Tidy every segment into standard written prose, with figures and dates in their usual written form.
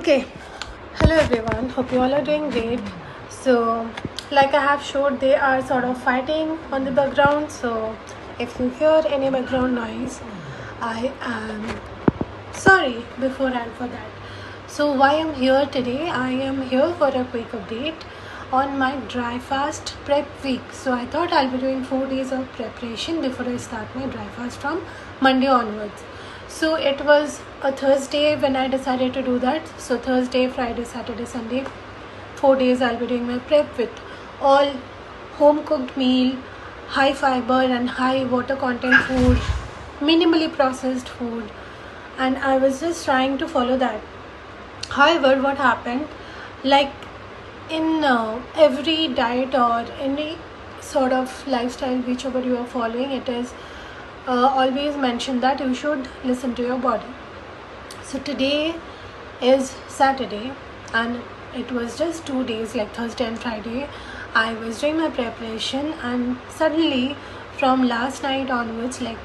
Okay, hello everyone. Hope you all are doing great. So, like I have showed, they are sort of fighting on the background. So, if you hear any background noise, I am sorry beforehand for that. So, why I'm here today? I am here for a quick update on my dry fast prep week. So, I thought I'll be doing 4 days of preparation before I start my dry fast from Monday onwards. So it was a Thursday when I decided to do that. So Thursday, Friday, Saturday, Sunday, 4 days I'll be doing my prep with all home cooked meal, high fiber and high water content food, minimally processed food, and I was just trying to follow that. However, what happened, like in every diet or any sort of lifestyle whichever you are following, it is always mentioned that you should listen to your body. So today is Saturday and it was just 2 days, like Thursday and Friday. I was doing my preparation and suddenly from last night onwards, like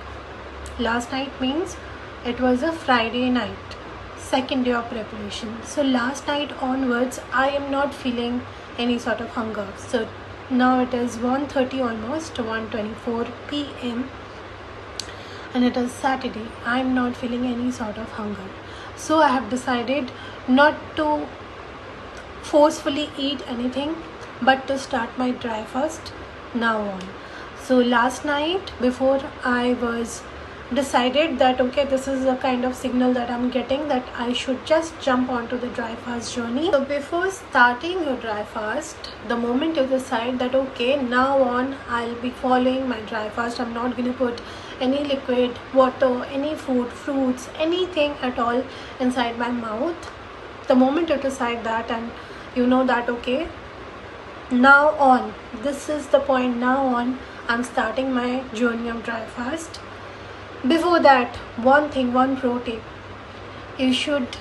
last night means it was a Friday night, second day of preparation. So last night onwards I am not feeling any sort of hunger. So now it is 1:30, almost 1:24 p.m. and it is Saturday. I am not feeling any sort of hunger. So I have decided not to forcefully eat anything but to start my dry fast now on. So last night before I was decided that okay, this is a kind of signal that I'm getting that I should just jump onto the dry fast journey. So before starting your dry fast, the moment you decide that okay, now on I'll be following my dry fast, I'm not going to put any liquid, water, any food, fruits, anything at all inside my mouth. The moment you decide that and you know that okay, now on, this is the point, now on I'm starting my journey of dry fast. Before that, one thing, one pro tip, you should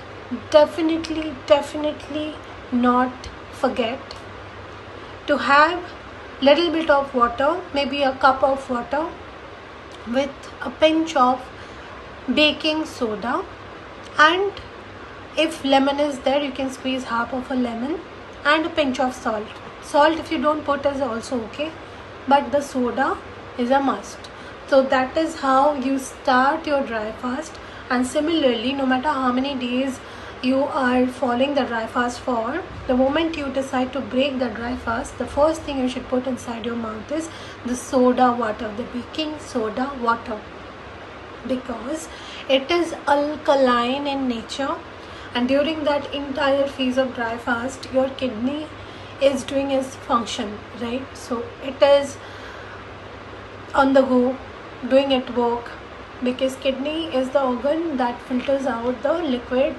definitely not forget to have little bit of water, maybe a cup of water with a pinch of baking soda, and if lemon is there you can squeeze half of a lemon, and a pinch of salt. Salt if you don't put is also okay, but the soda is a must. So that is how you start your dry fast. And similarly, no matter how many days you are following the dry fast for, the moment you decide to break the dry fast, the first thing you should put inside your mouth is the soda water, the baking soda water, because it is alkaline in nature, and during that entire phase of dry fast your kidney is doing its function, right? So it is on the go, doing its work, because kidney is the organ that filters out the liquid,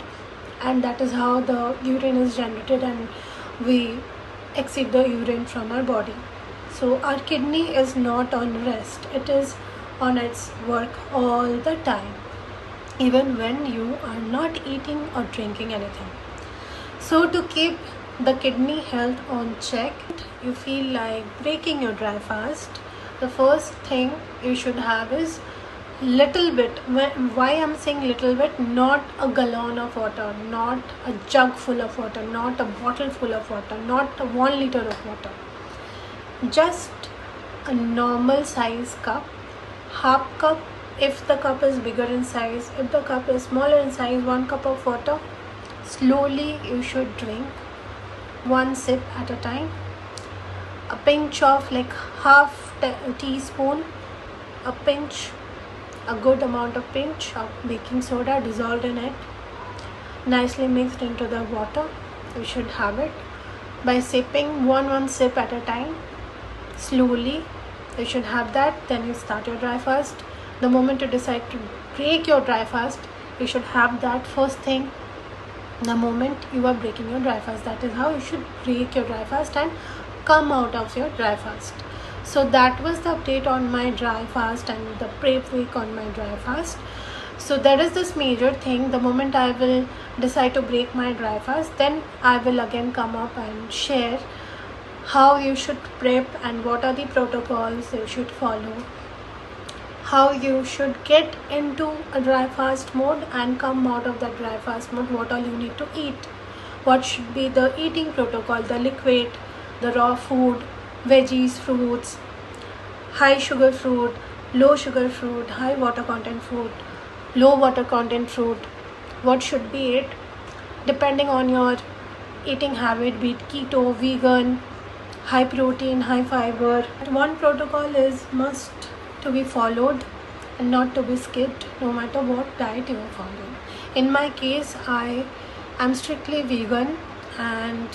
and that is how the urine is generated and we exit the urine from our body. So our kidney is not on rest, it is on its work all the time, even when you are not eating or drinking anything. So to keep the kidney health on check, you feel like breaking your dry fast, the first thing you should have is little bit. Why I'm saying little bit, not a gallon of water, not a jug full of water, not a bottle full of water, not 1 liter of water, just a normal size cup, half cup if the cup is bigger in size, if the cup is smaller in size, 1 cup of water. Slowly you should drink, 1 sip at a time. A pinch of like half teaspoon, a pinch, a good amount of pinch of baking soda dissolved in it, nicely mixed into the water. You should have it by sipping one sip at a time. Slowly you should have that. Then you start your dry fast. The moment you decide to break your dry fast, you should have that first thing the moment you are breaking your dry fast. That is how you should break your dry fast and come out of your dry fast. So that was the update on my dry fast and the prep week on my dry fast. So there is this major thing, the moment I will decide to break my dry fast, then I will again come up and share how you should prep and what are the protocols you should follow, how you should get into a dry fast mode and come out of that dry fast mode, what all you need to eat. what should be the eating protocol, the liquid, the raw food, veggies, fruits, high sugar fruit, low sugar fruit, high water content fruit, low water content fruit, what should be it depending on your eating habit, be it keto, vegan, high protein, high fiber. One protocol is must to be followed and not to be skipped no matter what diet you are following. In my case, I am strictly vegan, and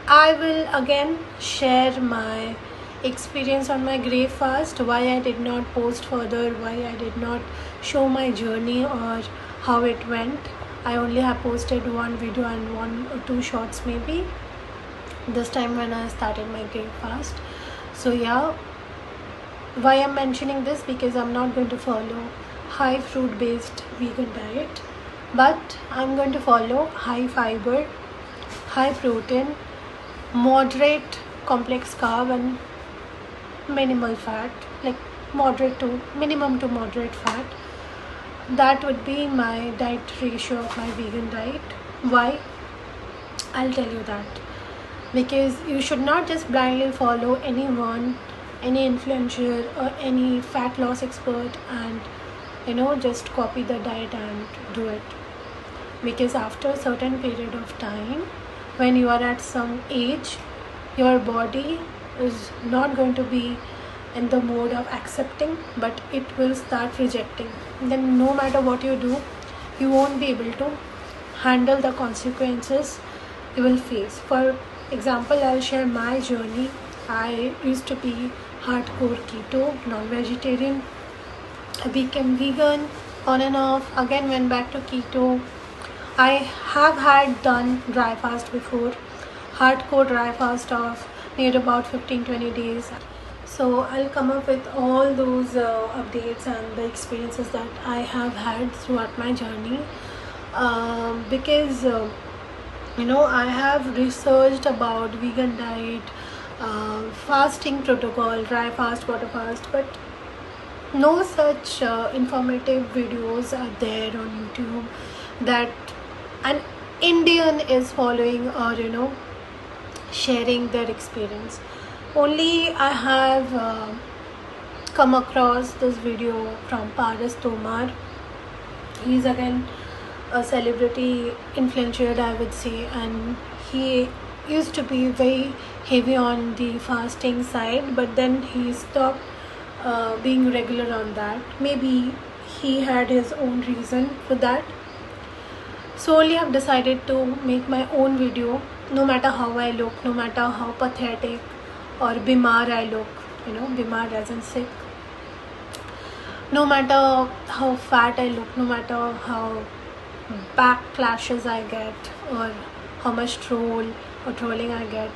I will again share my experience on my grey fast, why I did not post further, why I did not show my journey or how it went. I only have posted one video and 1 or 2 shots maybe this time when I started my grey fast. So yeah, why I'm mentioning this, because I'm not going to follow high fruit based vegan diet, but I'm going to follow high fiber, high protein, moderate complex carb and minimal fat, like moderate to minimum to moderate fat. That would be my diet ratio of my vegan diet. Why? I'll tell you that. Because you should not just blindly follow anyone, any influencer or any fat loss expert and just copy the diet and do it. Because after a certain period of time, when you are at some age, your body is not going to be in the mode of accepting, but it will start rejecting. Then no matter what you do, you won't be able to handle the consequences you will face. For example, I'll share my journey. I used to be hardcore keto, non-vegetarian. I became vegan on and off, again went back to keto. I have had done dry fast before, hardcore dry fast of near about 15-20 days. So I'll come up with all those updates and the experiences that I have had throughout my journey, because I have researched about vegan diet, fasting protocol, dry fast, water fast, but no such informative videos are there on YouTube that an Indian is following or sharing their experience. Only I have come across this video from Paras Tomar. He's again a celebrity influencer, I would say, and he used to be very heavy on the fasting side, but then he stopped being regular on that. Maybe he had his own reason for that. So only I've decided to make my own video, no matter how I look, no matter how pathetic or bimar I look, bimar as in sick, no matter how fat I look, no matter how backlashes I get or how much trolling I get,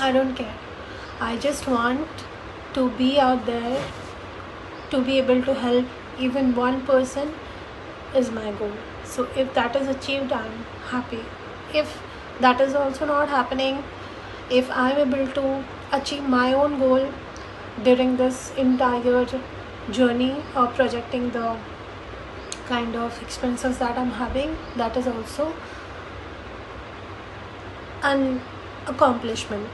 I don't care. I just want to be out there, to be able to help even one person is my goal. So if that is achieved, I'm happy. If that is also not happening, if I'm able to achieve my own goal during this entire journey of projecting the kind of expenses that I'm having, that is also an accomplishment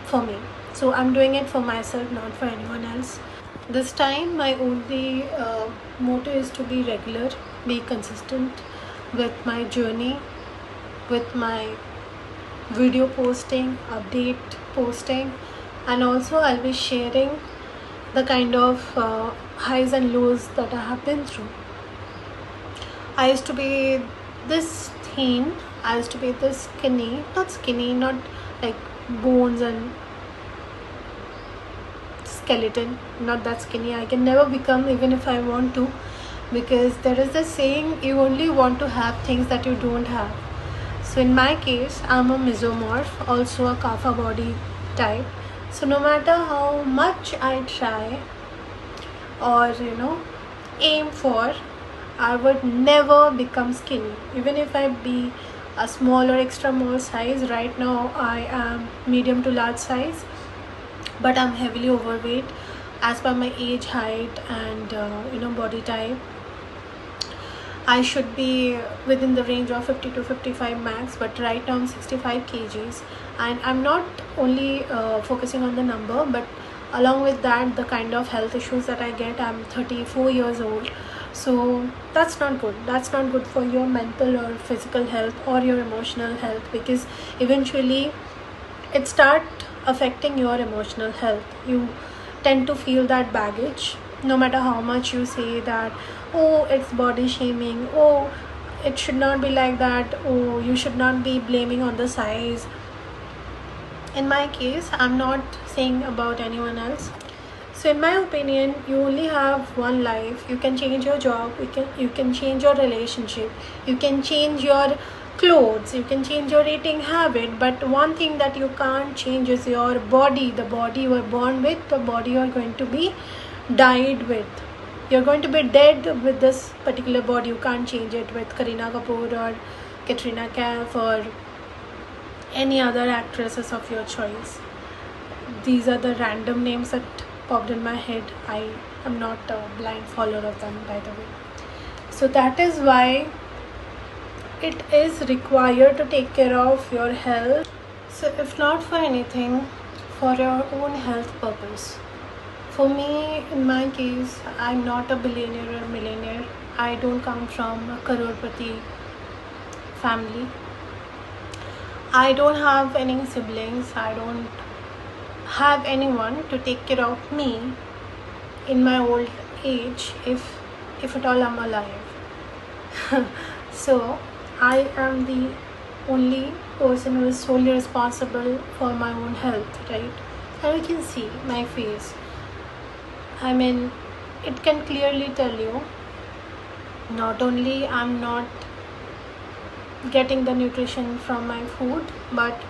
for me. So I'm doing it for myself, not for anyone else. This time my only motto is to be regular, be consistent with my journey, with my video posting, update posting, and also I'll be sharing the kind of highs and lows that I have been through. I used to be this thin, I used to be this skinny, not like bones and skeleton, not that skinny. I can never become, even if I want to, because there is this saying, you only want to have things that you don't have. So in my case, I'm a mesomorph, also a kapha body type. So no matter how much I try or aim for, I would never become skinny. Even if I be a small or extra small size, right now I am medium to large size, but I'm heavily overweight as per my age, height and body type. I should be within the range of 50 to 55 max, but right now I'm 65 kgs, and I'm not only focusing on the number, but along with that, the kind of health issues that I get. I'm 34 years old, so that's not good. That's not good for your mental or physical health or your emotional health, because eventually it start affecting your emotional health. You tend to feel that baggage, no matter how much you say that, oh, it's body shaming, oh, it should not be like that, oh, you should not be blaming on the size. In my case, I'm not saying about anyone else. So in my opinion, you only have one life. You can change your job, you can change your relationship, you can change your clothes, you can change your eating habit, but one thing that you can't change is your body. The body you were born with, the body you are going to be died with. You're going to be dead with this particular body. You can't change it with Kareena Kapoor or Katrina Kaif or any other actresses of your choice. These are the random names that popped in my head. I am not a blind follower of them, by the way. So that is why it is required to take care of your health. So if not for anything, for your own health purpose. For me, in my case, I'm not a billionaire or millionaire. I don't come from a crorepati family. I don't have any siblings. I don't have anyone to take care of me in my old age, if at all I'm alive. So I am the only person who is solely responsible for my own health, right? And you can see my face. I mean, it can clearly tell you, not only I'm not getting the nutrition from my food, but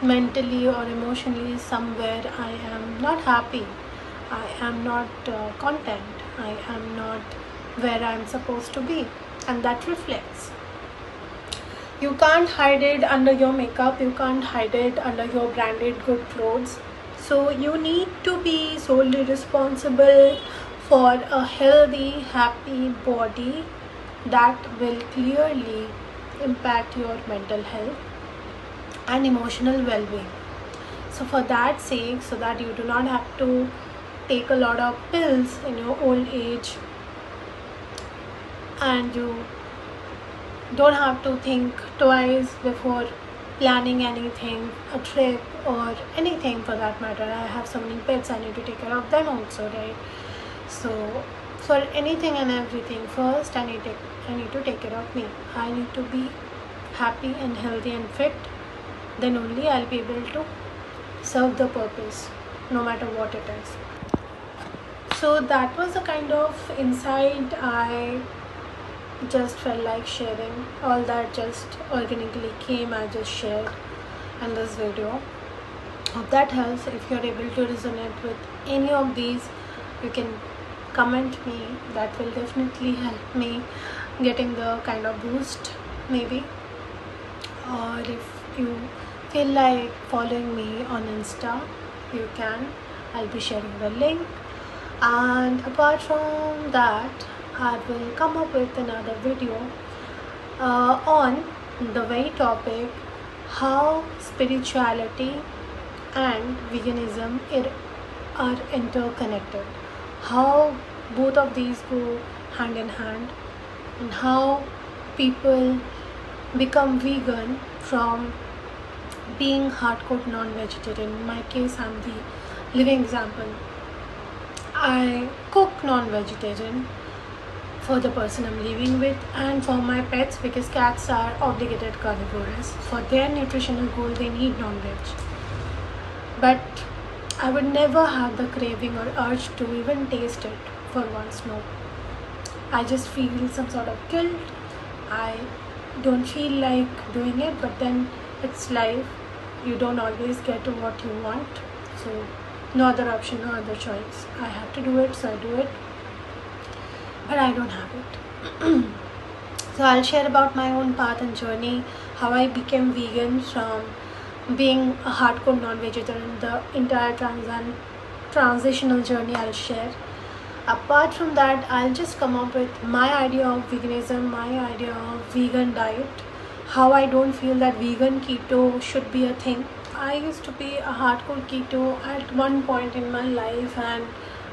mentally or emotionally somewhere I am not happy. I am not content. I am not where I'm supposed to be, and that reflects. You can't hide it under your makeup, you can't hide it under your branded good clothes. So you need to be solely responsible for a healthy, happy body that will clearly impact your mental health and emotional well-being. So for that sake, so that you do not have to take a lot of pills in your old age, and you don't have to think twice before planning anything, a trip or anything for that matter. I have so many pets, I need to take care of them also, right? So for anything and everything, first I need to take care of me. I need to be happy and healthy and fit. Then only I'll be able to serve the purpose, no matter what it is. So that was the kind of insight I just felt like sharing. All that just organically came, I just shared in this video. Hope that helps. If you're able to resonate with any of these, you can comment me. That will definitely help me getting the kind of boost, maybe. Or if you feel like following me on Insta, you can. I'll be sharing the link. And apart from that, I will come up with another video on the very topic, how spirituality and veganism are interconnected, how both of these go hand in hand, and how people become vegan from being hardcore non-vegetarian. In my case, I'm the living example. I cook non-vegetarian for the person I'm living with and for my pets, because cats are obligated carnivores. For their nutritional goal, they need non-veg. But I would never have the craving or urge to even taste it for once, no. I just feel some sort of guilt. I don't feel like doing it, but then it's life. You don't always get what you want. So no other option, no other choice. I have to do it, so I do it. But I don't have it. So I'll share about my own path and journey, how I became vegan from being a hardcore non-vegetarian, the entire transitional journey I'll share. Apart from that, I'll just come up with my idea of veganism, my idea of vegan diet, how I don't feel that vegan keto should be a thing. I used to be a hardcore keto at one point in my life, and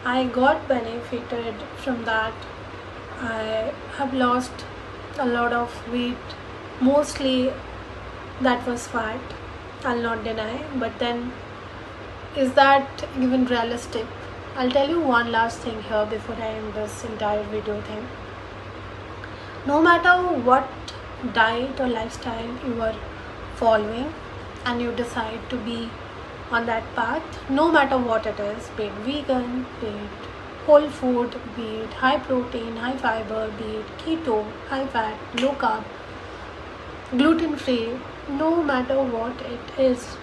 I got benefited from that. I have lost a lot of weight, mostly that was fat, I'll not deny, but then is that even realistic? I'll tell you one last thing here before I end this entire video thing. No matter what diet or lifestyle you are following and you decide to be on that path, no matter what it is, be it vegan, be it whole food, be it high protein, high fiber, be it keto, high fat, low carb, gluten free, no matter what it is,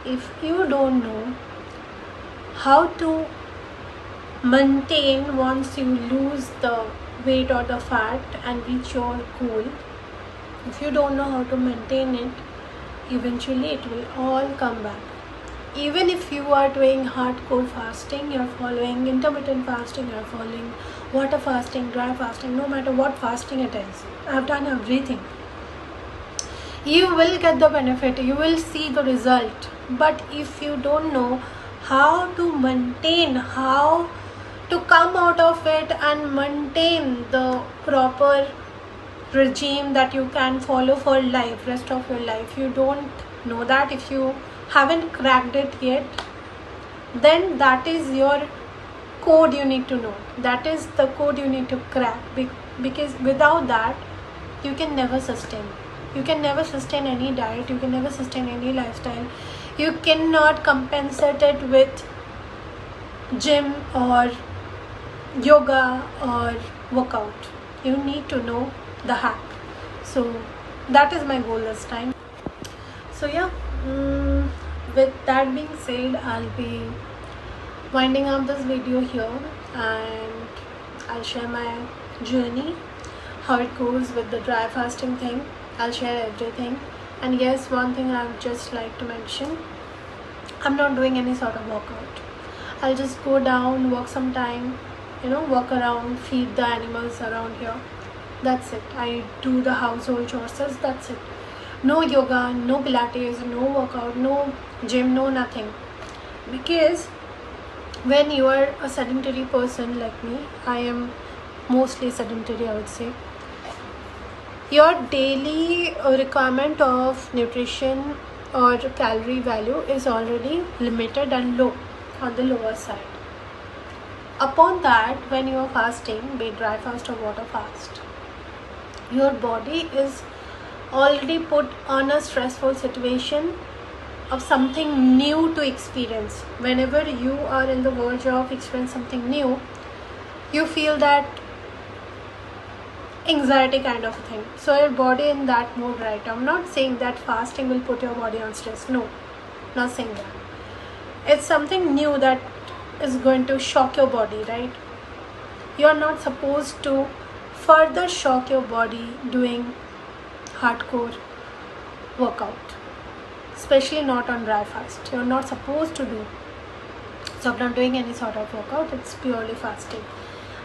if you don't know how to maintain once you lose the weight or the fat and reach your goal, if you don't know how to maintain it, eventually it will all come back. Even if you are doing hardcore fasting, you're following intermittent fasting, you're following water fasting, dry fasting, no matter what fasting it is, I've done everything, you will get the benefit, you will see the result. But if you don't know how to maintain, how to come out of it and maintain the proper regime that you can follow for life, rest of your life, you don't know that, if you haven't cracked it yet, then that is your code you need to know. That is the code you need to crack, because without that you can never sustain. You can never sustain any diet, you can never sustain any lifestyle. You cannot compensate it with gym or yoga or workout. You need to know the hack. So that is my goal this time. So yeah, with that being said, I'll be winding up this video here, and I'll share my journey, how it goes with the dry fasting thing. I'll share everything. And yes, one thing I would just like to mention, I'm not doing any sort of workout. I'll just go down, walk some time, walk around, feed the animals around here. That's it. I do the household chores, that's it. No yoga, no Pilates, no workout, no gym, no nothing. Because when you are a sedentary person like me, I am mostly sedentary, I would say, your daily requirement of nutrition or calorie value is already limited and low, on the lower side. Upon that, when you are fasting, be it dry fast or water fast, your body is already put on a stressful situation of something new to experience. Whenever you are in the verge of experiencing something new, you feel that anxiety kind of a thing. So your body in that mode right now. I'm not saying that fasting will put your body on stress. No, not saying that. It's something new that is going to shock your body, right? You're not supposed to further shock your body doing hardcore workout, especially not on dry fast. You're not supposed to do. So I'm not doing any sort of workout, it's purely fasting.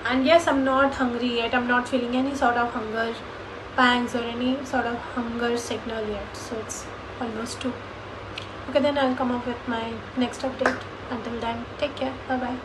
And yes, I'm not hungry yet, I'm not feeling any sort of hunger pangs or any sort of hunger signal yet. So it's almost 2. Okay, then I'll come up with my next update. Until then, take care, bye bye.